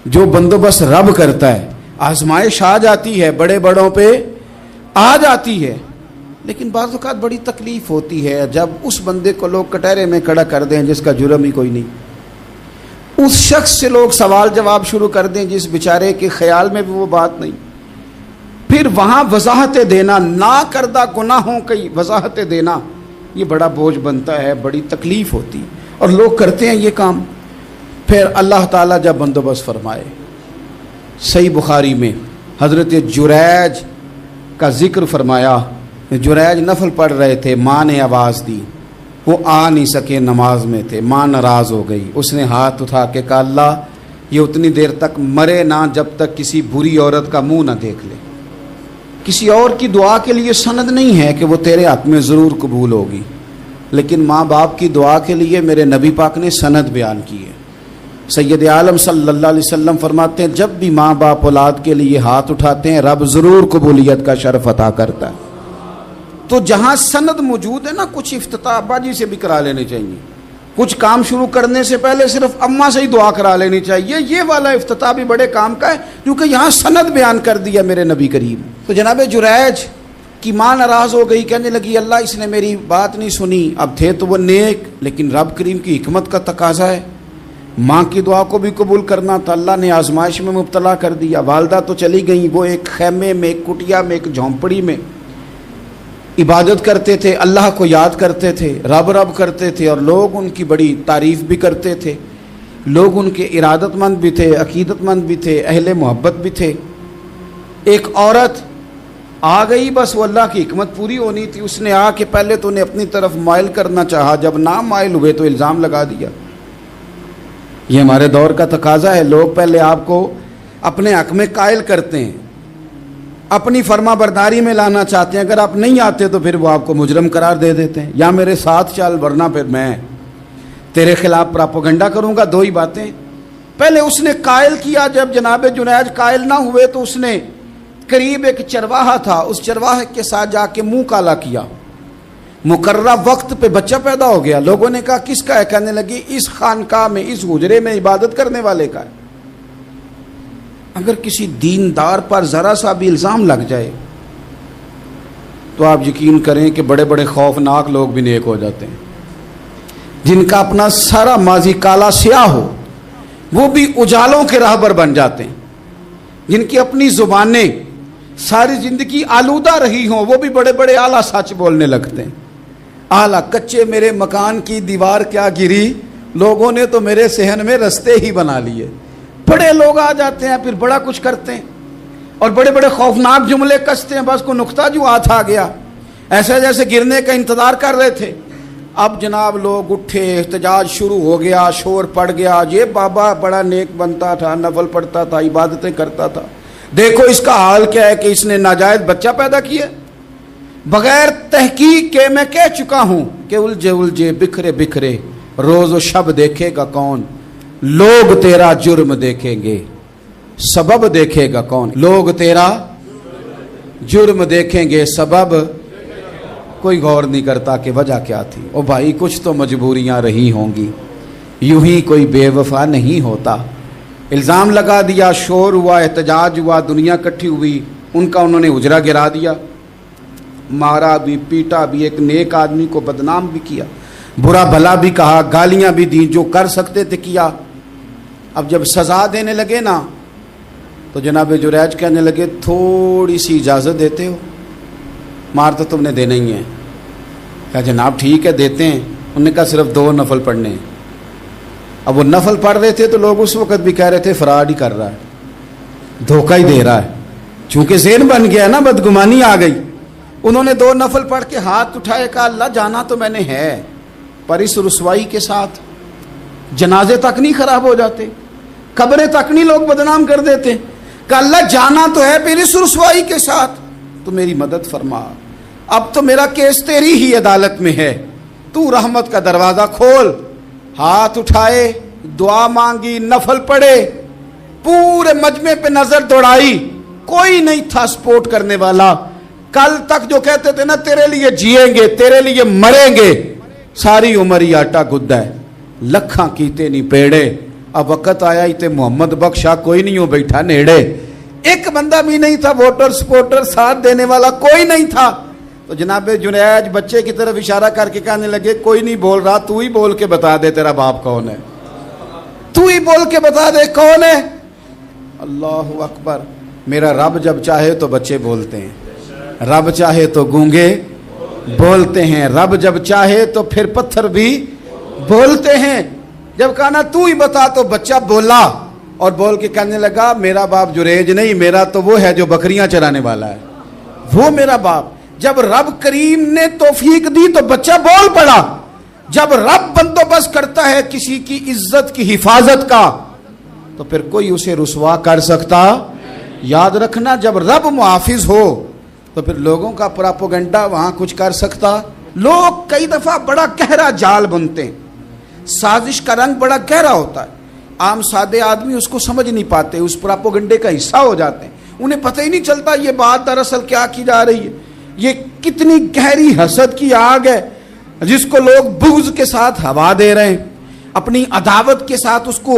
جو بندوبست رب کرتا ہے. آزمائش آ جاتی ہے, بڑے بڑوں پہ آ جاتی ہے, لیکن بعض اوقات بڑی تکلیف ہوتی ہے جب اس بندے کو لوگ کٹہرے میں کھڑا کر دیں جس کا جرم ہی کوئی نہیں, اس شخص سے لوگ سوال جواب شروع کر دیں جس بیچارے کے خیال میں بھی وہ بات نہیں. پھر وہاں وضاحتیں دینا, نہ کردہ گناہوں کی وضاحتیں دینا, یہ بڑا بوجھ بنتا ہے, بڑی تکلیف ہوتی, اور لوگ کرتے ہیں یہ کام. پھر اللہ تعالیٰ جب بندوبست فرمائے, صحیح بخاری میں حضرت جریج کا ذکر فرمایا. جریج نفل پڑھ رہے تھے, ماں نے آواز دی, وہ آ نہیں سکے, نماز میں تھے, ماں ناراض ہو گئی. اس نے ہاتھ اٹھا کے کہا اللہ یہ اتنی دیر تک مرے نہ جب تک کسی بری عورت کا منہ نہ دیکھ لے. کسی اور کی دعا کے لیے سند نہیں ہے کہ وہ تیرے حق میں ضرور قبول ہوگی, لیکن ماں باپ کی دعا کے لیے میرے نبی پاک نے سند بیان کی ہے. سید عالم صلی اللہ علیہ وسلم فرماتے ہیں جب بھی ماں باپ اولاد کے لیے ہاتھ اٹھاتے ہیں رب ضرور قبولیت کا شرف عطا کرتا ہے. تو جہاں سند موجود ہے نا, کچھ افتتاح ابا جی سے بھی کرا لینے چاہیے, کچھ کام شروع کرنے سے پہلے صرف اماں سے ہی دعا کرا لینی چاہیے. یہ والا افتتاح بھی بڑے کام کا ہے کیونکہ یہاں سند بیان کر دیا میرے نبی کریم. تو جناب جریج کی ماں ناراض ہو گئی, کہنے لگی اللہ اس نے میری بات نہیں سنی. اب تھے تو وہ نیک, لیکن رب کریم کی حکمت کا تقاضا ہے, ماں کی دعا کو بھی قبول کرنا تھا. اللہ نے آزمائش میں مبتلا کر دیا. والدہ تو چلی گئیں, وہ ایک خیمے میں, ایک کٹیا میں, ایک جھونپڑی میں عبادت کرتے تھے, اللہ کو یاد کرتے تھے, رب رب کرتے تھے, اور لوگ ان کی بڑی تعریف بھی کرتے تھے. لوگ ان کے ارادت مند بھی تھے, عقیدت مند بھی تھے, اہل محبت بھی تھے. ایک عورت آ گئی, بس وہ اللہ کی حکمت پوری ہونی تھی. اس نے آ کے پہلے تو انہیں اپنی طرف مائل کرنا چاہا, جب نہ مائل ہوئے تو الزام لگا دیا. یہ ہمارے دور کا تقاضا ہے, لوگ پہلے آپ کو اپنے حق میں قائل کرتے ہیں, اپنی فرما برداری میں لانا چاہتے ہیں. اگر آپ نہیں آتے تو پھر وہ آپ کو مجرم قرار دے دیتے ہیں, یا میرے ساتھ چل ورنہ پھر میں تیرے خلاف پراپیگنڈا کروں گا. دو ہی باتیں. پہلے اس نے قائل کیا, جب جناب جنید قائل نہ ہوئے تو اس نے قریب ایک چرواہا تھا, اس چرواہے کے ساتھ جا کے منہ کالا کیا. مقررہ وقت پہ بچہ پیدا ہو گیا. لوگوں نے کہا کس کا ہے؟ کہنے لگی اس خانقاہ میں, اس حجرے میں عبادت کرنے والے کا ہے. اگر کسی دیندار پر ذرا سا بھی الزام لگ جائے تو آپ یقین کریں کہ بڑے بڑے خوفناک لوگ بھی نیک ہو جاتے ہیں. جن کا اپنا سارا ماضی کالا سیاہ ہو وہ بھی اجالوں کے راہبر بن جاتے ہیں. جن کی اپنی زبانیں ساری زندگی آلودہ رہی ہوں وہ بھی بڑے بڑے اعلیٰ سچ بولنے لگتے ہیں. اعلیٰ کچے میرے مکان کی دیوار کیا گری, لوگوں نے تو میرے صحن میں رستے ہی بنا لیے. بڑے لوگ آ جاتے ہیں, پھر بڑا کچھ کرتے ہیں اور بڑے بڑے خوفناک جملے کستے ہیں. بس کو نقطہ جو ہاتھ آ گیا, ایسے جیسے گرنے کا انتظار کر رہے تھے. اب جناب لوگ اٹھے, احتجاج شروع ہو گیا, شور پڑ گیا. یہ بابا بڑا نیک بنتا تھا, نفل پڑھتا تھا, عبادتیں کرتا تھا, دیکھو اس کا حال کیا ہے کہ اس نے ناجائز بچہ پیدا کیا. بغیر تحقیق کے میں کہہ چکا ہوں کہ الجھے الجھے بکھرے بکھرے روز و شب دیکھے گا کون. لوگ تیرا جرم دیکھیں گے, سبب دیکھے گا کون. لوگ تیرا جرم دیکھیں گے, سبب کوئی غور نہیں کرتا کہ وجہ کیا تھی. او بھائی کچھ تو مجبوریاں رہی ہوں گی, یوں ہی کوئی بے وفا نہیں ہوتا. الزام لگا دیا, شور ہوا, احتجاج ہوا, دنیا اکٹھی ہوئی, ان کا انہوں نے حجرہ گرا دیا, مارا بھی, پیٹا بھی, ایک نیک آدمی کو بدنام بھی کیا, برا بھلا بھی کہا, گالیاں بھی دیں, جو کر سکتے تھے کیا. اب جب سزا دینے لگے نا تو جناب جریج کہنے لگے تھوڑی سی اجازت دیتے ہو, مار تو تم نے دینا ہی ہے. کہا جناب ٹھیک ہے دیتے ہیں. انہوں نے کہا صرف 2 نفل پڑھنے ہیں. اب وہ نفل پڑھ رہے تھے تو لوگ اس وقت بھی کہہ رہے تھے فراڈ ہی کر رہا ہے, دھوکہ ہی دے رہا ہے, چونکہ ذہن بن گیا نا, بدگمانی آ گئی. انہوں نے 2 نفل پڑھ کے ہاتھ اٹھائے, کہا اللہ جانا تو میں نے ہے, پر اس رسوائی کے ساتھ جنازے تک نہیں خراب ہو جاتے, قبریں تک نہیں لوگ بدنام کر دیتے. کہ اللہ جانا تو ہے, پھر اس رسوائی کے ساتھ تو میری مدد فرما. اب تو میرا کیس تیری ہی عدالت میں ہے, تو رحمت کا دروازہ کھول. ہاتھ اٹھائے, دعا مانگی, نفل پڑھے, پورے مجمع پہ نظر دوڑائی, کوئی نہیں تھا سپورٹ کرنے والا. کل تک جو کہتے تھے نا تیرے لیے جیئیں گے, تیرے لیے مریں گے, ساری عمر ہی آٹا گدا ہے. لکھاں کیتے نہیں پیڑے, اب وقت آیا ہی تے محمد بخشا کوئی نہیں ہو بیٹھا نیڑے, ایک بندہ بھی نہیں تھا, ووٹر سپورٹر ساتھ دینے والا کوئی نہیں تھا. تو جناب جنید بچے کی طرف اشارہ کر کے کہنے لگے کوئی نہیں بول رہا, تو ہی بول کے بتا دے تیرا باپ کون ہے, تو ہی بول کے بتا دے کون ہے. اللہ اکبر. میرا رب جب چاہے تو بچے بولتے ہیں, رب چاہے تو گونگے بولتے ہیں, رب جب چاہے تو پھر پتھر بھی بولتے ہیں. جب کہا نا تو ہی بتا تو بچہ بولا اور بول کے کہنے لگا میرا باپ جریج نہیں, میرا تو وہ ہے جو بکریاں چرانے والا ہے, وہ میرا باپ. جب رب کریم نے توفیق دی تو بچہ بول پڑا. جب رب بندوبست کرتا ہے کسی کی عزت کی حفاظت کا تو پھر کوئی اسے رسوا کر سکتا. یاد رکھنا جب رب محافظ ہو تو پھر لوگوں کا پراپوگنڈا وہاں کچھ کر سکتا. لوگ کئی دفعہ بڑا گہرا جال بنتے ہیں, سازش کا رنگ بڑا گہرا ہوتا ہے, عام سادے آدمی اس کو سمجھ نہیں پاتے, اس پراپوگنڈے کا حصہ ہو جاتے ہیں, انہیں پتہ ہی نہیں چلتا یہ بات دراصل کیا کی جا رہی ہے. یہ کتنی گہری حسد کی آگ ہے جس کو لوگ بغض کے ساتھ ہوا دے رہے ہیں, اپنی عداوت کے ساتھ اس کو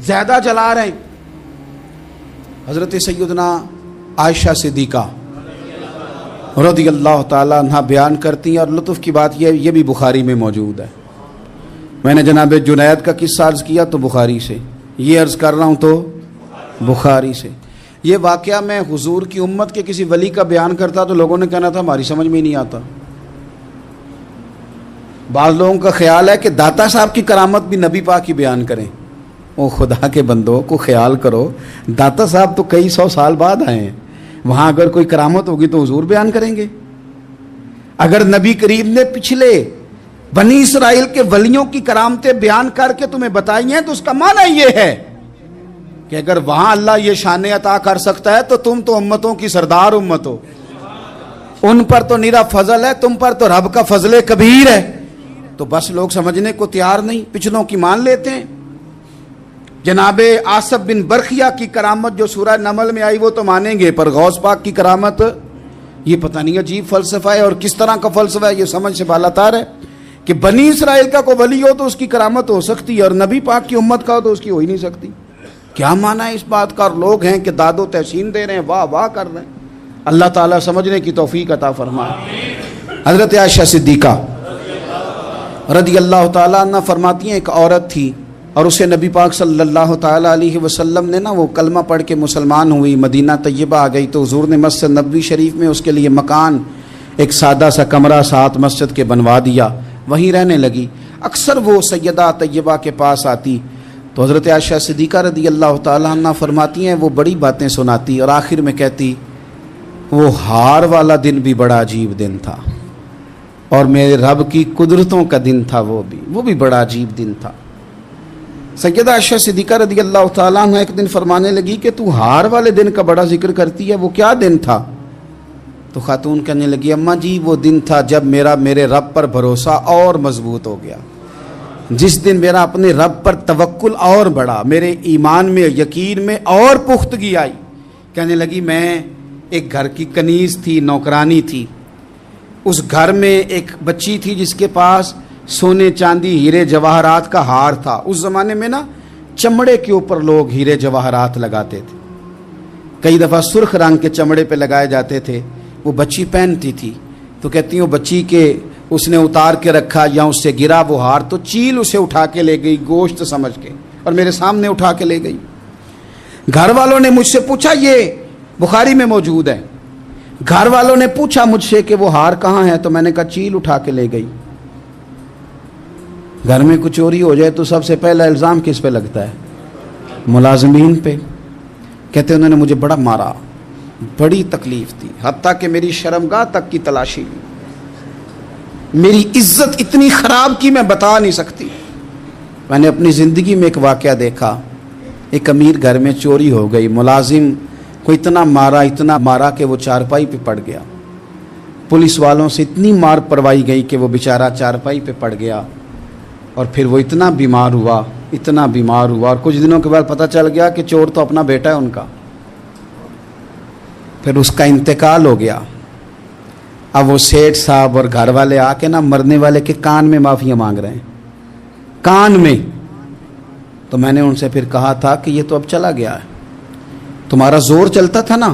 زیادہ جلا رہے ہیں. حضرت سیدنا عائشہ صدیقہ رضی اللہ تعالیٰ عنہ بیان کرتی ہیں, اور لطف کی بات یہ بھی بخاری میں موجود ہے. میں نے جناب جنید کا قصہ عرض کیا تو بخاری سے, یہ عرض کر رہا ہوں تو بخاری سے. یہ واقعہ میں حضور کی امت کے کسی ولی کا بیان کرتا تو لوگوں نے کہنا تھا ہماری سمجھ میں نہیں آتا. بعض لوگوں کا خیال ہے کہ داتا صاحب کی کرامت بھی نبی پاک کی بیان کریں. او خدا کے بندوں کو خیال کرو, داتا صاحب تو کئی سو سال بعد آئے ہیں, وہاں اگر کوئی کرامت ہوگی تو حضور بیان کریں گے. اگر نبی کریم نے پچھلے بنی اسرائیل کے ولیوں کی کرامتیں بیان کر کے تمہیں بتائی ہیں تو اس کا معنی یہ ہے کہ اگر وہاں اللہ یہ شان عطا کر سکتا ہے تو تم تو امتوں کی سردار امت ہو, ان پر تو نیرا فضل ہے, تم پر تو رب کا فضل کبیر ہے. تو بس لوگ سمجھنے کو تیار نہیں, پچھلوں کی مان لیتے ہیں. جناب آصف بن برخیہ کی کرامت جو سورہ نمل میں آئی وہ تو مانیں گے, پر غوث پاک کی کرامت یہ پتہ نہیں عجیب فلسفہ ہے, اور کس طرح کا فلسفہ ہے یہ سمجھ سے بالاتار ہے کہ بنی اسرائیل کا کوئی ولی ہو تو اس کی کرامت ہو سکتی ہے اور نبی پاک کی امت کا ہو تو اس کی ہو ہی نہیں سکتی. کیا معنی ہے اس بات کا؟ اور لوگ ہیں کہ داد و تحسین دے رہے ہیں, واہ واہ کر رہے ہیں. اللہ تعالیٰ سمجھنے کی توفیق عطا فرمائے. حضرت عائشہ صدیقہ رضی اللہ تعالیٰ عنہ فرماتی ہیں ایک عورت تھی اور اسے نبی پاک صلی اللہ تعالیٰ علیہ وسلم نے وہ کلمہ پڑھ کے مسلمان ہوئی, مدینہ طیبہ آ گئی تو حضور نے مسجد نبوی شریف میں اس کے لیے مکان, ایک سادہ سا کمرہ ساتھ مسجد کے بنوا دیا, وہیں رہنے لگی. اکثر وہ سیدہ طیبہ کے پاس آتی تو حضرت عائشہ صدیقہ رضی اللہ تعالیٰ عنہ فرماتی ہیں وہ بڑی باتیں سناتی اور آخر میں کہتی وہ ہار والا دن بھی بڑا عجیب دن تھا اور میرے رب کی قدرتوں کا دن تھا, وہ بھی بڑا عجیب دن تھا. سیدہ عائشہ صدیقہ رضی اللہ تعالیٰ عنہ ایک دن فرمانے لگی کہ تو ہار والے دن کا بڑا ذکر کرتی ہے, وہ کیا دن تھا؟ تو خاتون کہنے لگی اماں جی وہ دن تھا جب میرے رب پر بھروسہ اور مضبوط ہو گیا, جس دن میرا اپنے رب پر توکل اور بڑھا, میرے ایمان میں یقین میں اور پختگی آئی. کہنے لگی میں ایک گھر کی کنیز تھی, نوکرانی تھی, اس گھر میں ایک بچی تھی جس کے پاس سونے چاندی ہیرے جواہرات کا ہار تھا. اس زمانے میں نا چمڑے کے اوپر لوگ ہیرے جواہرات لگاتے تھے, کئی دفعہ سرخ رنگ کے چمڑے پہ لگائے جاتے تھے. وہ بچی پہنتی تھی تو کہتی ہیں وہ بچی کے اس نے اتار کے رکھا یا اس سے گرا وہ ہار تو چیل اسے اٹھا کے لے گئی گوشت سمجھ کے اور میرے سامنے اٹھا کے لے گئی. گھر والوں نے مجھ سے پوچھا, یہ بخاری میں موجود ہے, گھر والوں نے پوچھا مجھ سے کہ وہ ہار کہاں ہے تو میں نے کہا چیل اٹھا کے لے گئی. گھر میں کچھ چوری ہو جائے تو سب سے پہلا الزام کس پہ لگتا ہے؟ ملازمین پہ. کہتے انہوں نے مجھے بڑا مارا, بڑی تکلیف تھی, حتیٰ کہ میری شرمگاہ تک کی تلاشی لی, میری عزت اتنی خراب کی میں بتا نہیں سکتی. میں نے اپنی زندگی میں ایک واقعہ دیکھا, ایک امیر گھر میں چوری ہو گئی, ملازم کو اتنا مارا کہ وہ چارپائی پہ پڑ گیا. پولیس والوں سے اتنی مار پروائی گئی کہ وہ بیچارہ چارپائی پہ پڑ گیا اور پھر وہ اتنا بیمار ہوا اور کچھ دنوں کے بعد پتہ چل گیا کہ چور تو اپنا بیٹا ہے ان کا. پھر اس کا انتقال ہو گیا. اب وہ سیٹھ صاحب اور گھر والے آ کے نا مرنے والے کے کان میں معافیاں مانگ رہے ہیں, کان میں. تو میں نے ان سے پھر کہا تھا کہ یہ تو اب چلا گیا ہے، تمہارا زور چلتا تھا نا،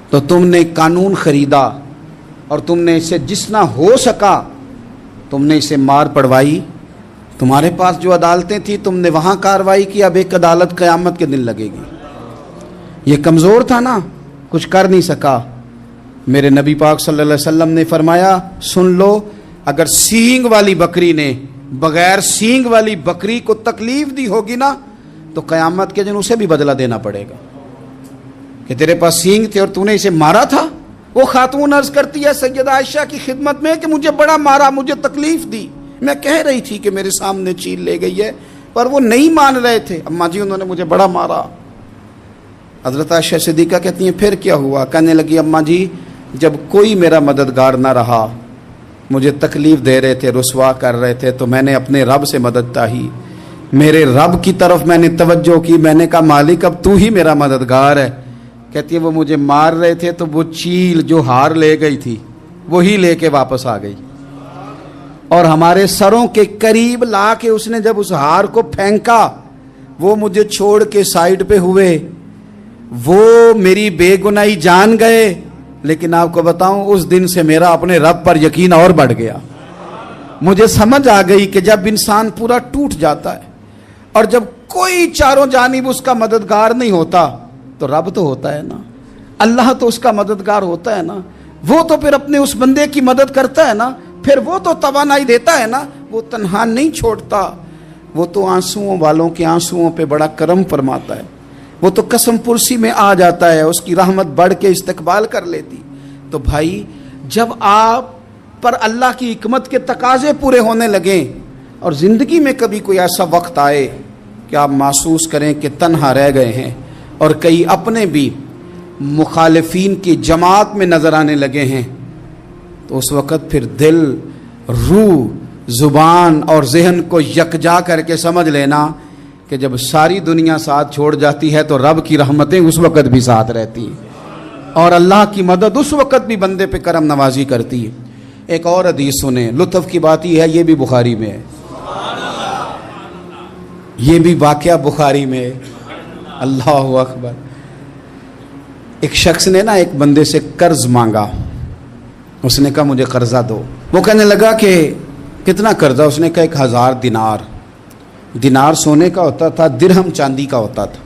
تو تم نے قانون خریدا اور تم نے اسے جتنا ہو سکا تم نے اسے مار پڑوائی، تمہارے پاس جو عدالتیں تھیں تم نے وہاں کارروائی کی، اب ایک عدالت قیامت کے دن لگے گی۔ یہ کمزور تھا نا، کچھ کر نہیں سکا۔ میرے نبی پاک صلی اللہ علیہ وسلم نے فرمایا سن لو، اگر سینگ والی بکری نے بغیر سینگ والی بکری کو تکلیف دی ہوگی نا تو قیامت کے دن اسے بھی بدلہ دینا پڑے گا کہ تیرے پاس سینگ تھے اور تو نے اسے مارا تھا۔ وہ خاتون عرض کرتی ہے سیدہ عائشہ کی خدمت میں کہ مجھے بڑا مارا، مجھے تکلیف دی، میں کہہ رہی تھی کہ میرے سامنے چیل لے گئی ہے پر وہ نہیں مان رہے تھے، اماں جی انہوں نے مجھے بڑا مارا۔ حضرت عائشہ صدیقہ کہتی ہیں پھر کیا ہوا؟ کہنے لگی اماں جی جب کوئی میرا مددگار نہ رہا، مجھے تکلیف دے رہے تھے، رسوا کر رہے تھے، تو میں نے اپنے رب سے مدد چاہی، میرے رب کی طرف میں نے توجہ کی، میں نے کہا مالک اب تو ہی میرا مددگار ہے۔ کہتی ہے وہ مجھے مار رہے تھے تو وہ چیل جو ہار لے گئی تھی وہی لے کے واپس آ گئی، اور ہمارے سروں کے قریب لا کے اس نے جب اس ہار کو پھینکا، وہ مجھے چھوڑ کے سائیڈ پہ ہوئے، وہ میری بے گناہی جان گئے، لیکن آپ کو بتاؤں اس دن سے میرا اپنے رب پر یقین اور بڑھ گیا۔ مجھے سمجھ آ گئی کہ جب انسان پورا ٹوٹ جاتا ہے اور جب کوئی چاروں جانب اس کا مددگار نہیں ہوتا تو رب تو ہوتا ہے نا، اللہ تو اس کا مددگار ہوتا ہے نا، وہ تو پھر اپنے اس بندے کی مدد کرتا ہے نا، پھر وہ تو توانائی دیتا ہے نا، وہ تنہا نہیں چھوڑتا، وہ تو آنسوؤں والوں کے آنسوؤں پہ بڑا کرم فرماتا ہے، وہ تو قسم پرسی میں آ جاتا ہے، اس کی رحمت بڑھ کے استقبال کر لیتی۔ تو بھائی جب آپ پر اللہ کی حکمت کے تقاضے پورے ہونے لگیں اور زندگی میں کبھی کوئی ایسا وقت آئے کہ آپ محسوس کریں کہ تنہا رہ گئے ہیں اور کئی اپنے بھی مخالفین کی جماعت میں نظر آنے لگے ہیں، تو اس وقت پھر دل، روح، زبان اور ذہن کو یکجا کر کے سمجھ لینا کہ جب ساری دنیا ساتھ چھوڑ جاتی ہے تو رب کی رحمتیں اس وقت بھی ساتھ رہتی ہیں اور اللہ کی مدد اس وقت بھی بندے پہ کرم نوازی کرتی ہے۔ ایک اور حدیث سنیں، لطف کی بات یہ ہے یہ بھی بخاری میں ہے، یہ بھی واقعہ بخاری میں ہے۔ اللہ اکبر۔ ایک شخص نے نا ایک بندے سے قرض مانگا، اس نے کہا مجھے قرضہ دو۔ وہ کہنے لگا کہ کتنا قرضہ؟ اس نے کہا 1000 دینار۔ دینار سونے کا ہوتا تھا، درہم چاندی کا ہوتا تھا۔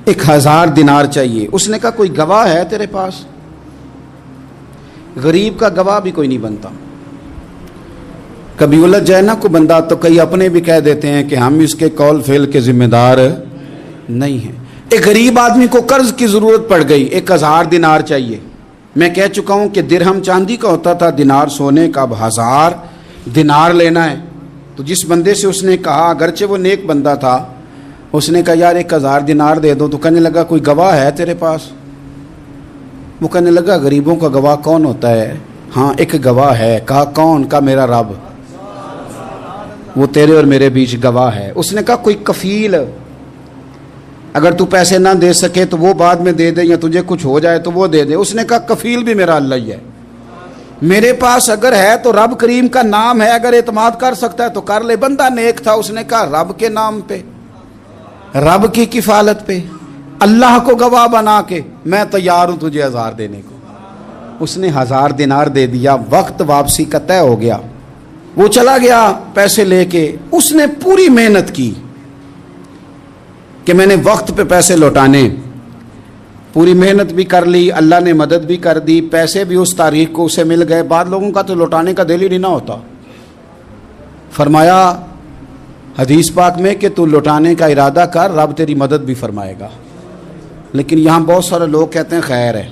1000 دینار چاہیے۔ اس نے کہا کوئی گواہ ہے تیرے پاس؟ غریب کا گواہ بھی کوئی نہیں بنتا، کبھی الجھ جائے نا کوئی بندہ تو کئی اپنے بھی کہہ دیتے ہیں کہ ہم اس کے قول فعل کے ذمہ دار نہیں ہیں۔ ایک غریب آدمی کو قرض کی ضرورت پڑ گئی، 1000 دینار چاہیے۔ میں کہہ چکا ہوں کہ درہم چاندی کا ہوتا تھا، دینار سونے کا، اب 1000 دینار لینا ہے۔ تو جس بندے سے اس نے کہا، اگرچہ وہ نیک بندہ تھا، اس نے کہا یار 1000 دینار دے دو، تو کہنے لگا کوئی گواہ ہے تیرے پاس؟ وہ کہنے لگا غریبوں کا گواہ کون ہوتا ہے؟ ہاں ایک گواہ ہے۔ کہا کون؟ کہا میرا رب، وہ تیرے اور میرے بیچ گواہ ہے۔ اس نے کہا کوئی کفیل، اگر تو پیسے نہ دے سکے تو وہ بعد میں دے دے، یا تجھے کچھ ہو جائے تو وہ دے دے۔ اس نے کہا کفیل بھی میرا اللہ ہی ہے، میرے پاس اگر ہے تو رب کریم کا نام ہے، اگر اعتماد کر سکتا ہے تو کر لے۔ بندہ نیک تھا، اس نے کہا رب کے نام پہ، رب کی کفالت پہ، اللہ کو گواہ بنا کے میں تیار ہوں تجھے 1000 دینے کو۔ اس نے 1000 دینار دے دیا، وقت واپسی کا طے ہو گیا، وہ چلا گیا پیسے لے کے۔ اس نے پوری محنت کی کہ میں نے وقت پہ پیسے لوٹانے، پوری محنت بھی کر لی، اللہ نے مدد بھی کر دی، پیسے بھی اس تاریخ کو اسے مل گئے۔ بعض لوگوں کا تو لوٹانے کا دل ہی نہیں نہ ہوتا۔ فرمایا حدیث پاک میں کہ تو لوٹانے کا ارادہ کر، رب تیری مدد بھی فرمائے گا۔ لیکن یہاں بہت سارے لوگ کہتے ہیں خیر ہے،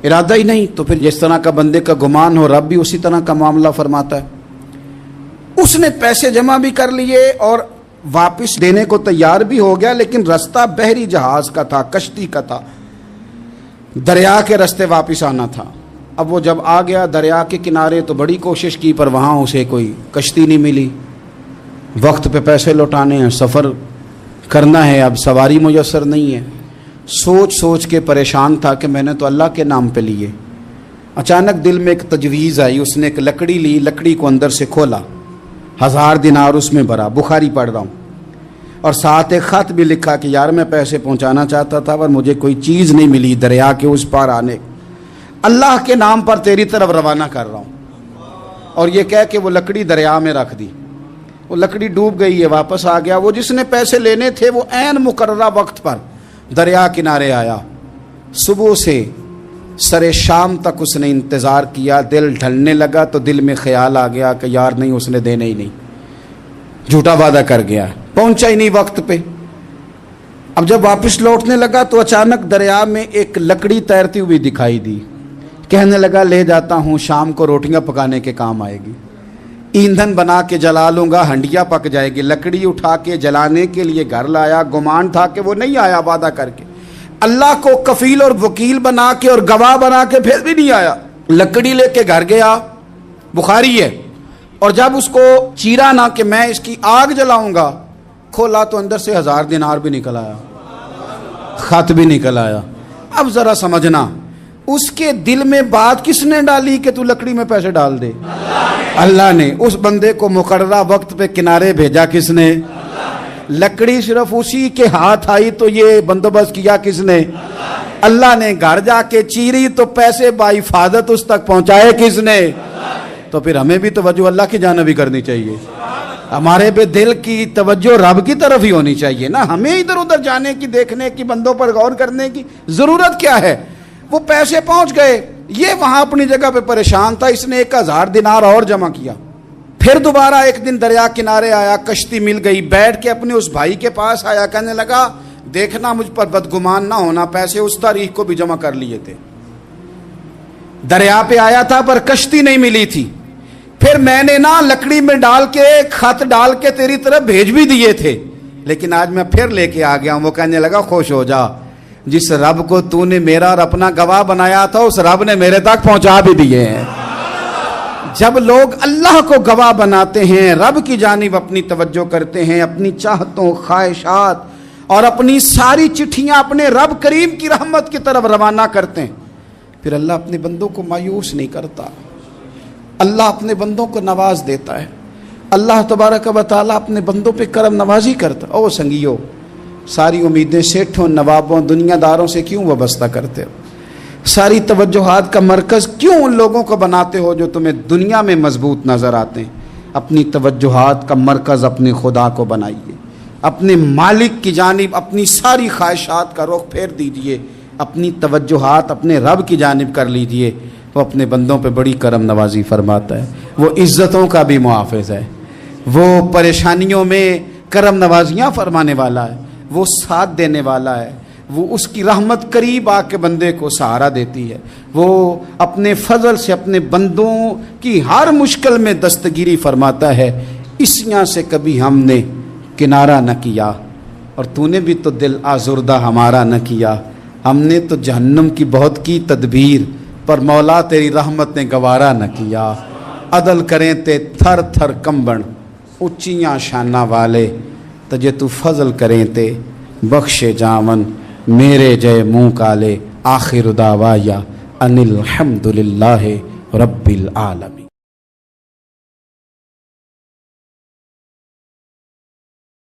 ارادہ ہی نہیں، تو پھر جس طرح کا بندے کا گمان ہو رب بھی اسی طرح کا معاملہ فرماتا ہے۔ اس نے پیسے جمع بھی کر لیے اور واپس دینے کو تیار بھی ہو گیا، لیکن رستہ بحری جہاز کا تھا، کشتی کا تھا، دریا کے رستے واپس آنا تھا۔ اب وہ جب آ گیا دریا کے کنارے تو بڑی کوشش کی، پر وہاں اسے کوئی کشتی نہیں ملی۔ وقت پہ پیسے لوٹانے ہیں، سفر کرنا ہے، اب سواری میسر نہیں ہے۔ سوچ سوچ کے پریشان تھا کہ میں نے تو اللہ کے نام پہ لیے۔ اچانک دل میں ایک تجویز آئی، اس نے ایک لکڑی لی، لکڑی کو اندر سے کھولا، 1000 دینار اس میں بھرا۔ بخاری پڑھ رہا ہوں، اور ساتھ ایک خط بھی لکھا کہ یار میں پیسے پہنچانا چاہتا تھا پر مجھے کوئی چیز نہیں ملی دریا کے اس پار آنے، اللہ کے نام پر تیری طرف روانہ کر رہا ہوں۔ اور یہ کہہ کہ وہ لکڑی دریا میں رکھ دی، وہ لکڑی ڈوب گئی ہے، واپس آ گیا۔ وہ جس نے پیسے لینے تھے وہ عین مقررہ وقت پر دریا کنارے آیا، صبح سے سر شام تک اس نے انتظار کیا۔ دل ڈھلنے لگا تو دل میں خیال آ گیا کہ یار نہیں، اس نے دینے ہی نہیں، جھوٹا وعدہ کر گیا، پہنچا ہی نہیں وقت پہ۔ اب جب واپس لوٹنے لگا تو اچانک دریا میں ایک لکڑی تیرتی ہوئی دکھائی دی۔ کہنے لگا لے جاتا ہوں، شام کو روٹیاں پکانے کے کام آئے گی، ایندھن بنا کے جلا لوں گا، ہنڈیا پک جائے گی۔ لکڑی اٹھا کے جلانے کے لیے گھر لایا، گمان تھا کہ وہ نہیں آیا وعدہ کر کے، اللہ کو کفیل اور وکیل بنا کے اور گواہ بنا کے پھر بھی نہیں آیا۔ لکڑی لے کے گھر گیا، بخاری ہے، اور جب اس کو چیرا نہ کہ میں اس کی آگ جلاؤں گا، کھولا تو اندر سے 1000 دینار بھی نکل آیا، خط بھی نکل آیا۔ اب ذرا سمجھنا، اس کے دل میں بات کس نے ڈالی کہ تو لکڑی میں پیسے ڈال دے؟ اللہ نے۔ اس بندے کو مقررہ وقت پہ کنارے بھیجا کس نے؟ لکڑی صرف اسی کے ہاتھ آئی تو یہ بندوبست کیا کس نے؟ اللہ نے۔ گھر جا کے چیری تو پیسے بحفاظت اس تک پہنچائے کس نے؟ تو پھر ہمیں بھی توجہ اللہ کی جانب ہی کرنی چاہیے، ہمارے پہ دل کی توجہ رب کی طرف ہی ہونی چاہیے نا، ہمیں ادھر ادھر جانے کی، دیکھنے کی، بندوں پر غور کرنے کی ضرورت کیا ہے؟ وہ پیسے پہنچ گئے، یہ وہاں اپنی جگہ پہ پریشان تھا، اس نے 1000 دینار اور جمع کیا۔ پھر دوبارہ ایک دن دریا کنارے آیا، کشتی مل گئی، بیٹھ کے اپنے اس بھائی کے پاس آیا، کہنے لگا دیکھنا مجھ پر بدگمان نہ ہونا، پیسے اس تاریخ کو بھی جمع کر لیے تھے، دریا پہ آیا تھا پر کشتی نہیں ملی تھی، پھر میں نے نا لکڑی میں ڈال کے خط ڈال کے تیری طرف بھیج بھی دیے تھے، لیکن آج میں پھر لے کے آ گیا ہوں۔ وہ کہنے لگا خوش ہو جا، جس رب کو تو نے میرا اور اپنا گواہ بنایا تھا اس رب نے میرے تک پہنچا بھی دیے ہیں۔ جب لوگ اللہ کو گواہ بناتے ہیں، رب کی جانب اپنی توجہ کرتے ہیں، اپنی چاہتوں، خواہشات اور اپنی ساری چٹھیاں اپنے رب کریم کی رحمت کی طرف روانہ کرتے ہیں، پھر اللہ اپنے بندوں کو مایوس نہیں کرتا، اللہ اپنے بندوں کو نواز دیتا ہے، اللہ تبارک و تعالیٰ اپنے بندوں پہ کرم نوازی کرتا۔ او سنگیو، ساری امیدیں سیٹھوں، نوابوں، دنیا داروں سے کیوں وابستہ کرتے ہو؟ ساری توجہات کا مرکز کیوں ان لوگوں کو بناتے ہو جو تمہیں دنیا میں مضبوط نظر آتے ہیں؟ اپنی توجہات کا مرکز اپنے خدا کو بنائیے، اپنے مالک کی جانب اپنی ساری خواہشات کا رخ پھیر دیجئے، اپنی توجہات اپنے رب کی جانب کر لیجئے، وہ اپنے بندوں پہ بڑی کرم نوازی فرماتا ہے، وہ عزتوں کا بھی محافظ ہے، وہ پریشانیوں میں کرم نوازیاں فرمانے والا ہے، وہ ساتھ دینے والا ہے، وہ اس کی رحمت قریب آ کے بندے کو سہارا دیتی ہے، وہ اپنے فضل سے اپنے بندوں کی ہر مشکل میں دستگیری فرماتا ہے۔ اسیاں سے کبھی ہم نے کنارہ نہ کیا، اور تو نے بھی تو دل آزردہ ہمارا نہ کیا، ہم نے تو جہنم کی بہت کی تدبیر، پر مولا تیری رحمت نے گوارا نہ کیا۔ عدل کریں تے تھر تھر کمبن، اچیاں شانہ والے، تجھے تو فضل کریں تے بخشے جاون، میرے جے منہ کالے۔ آخر دعوایا ان الحمد للہ رب العالمین۔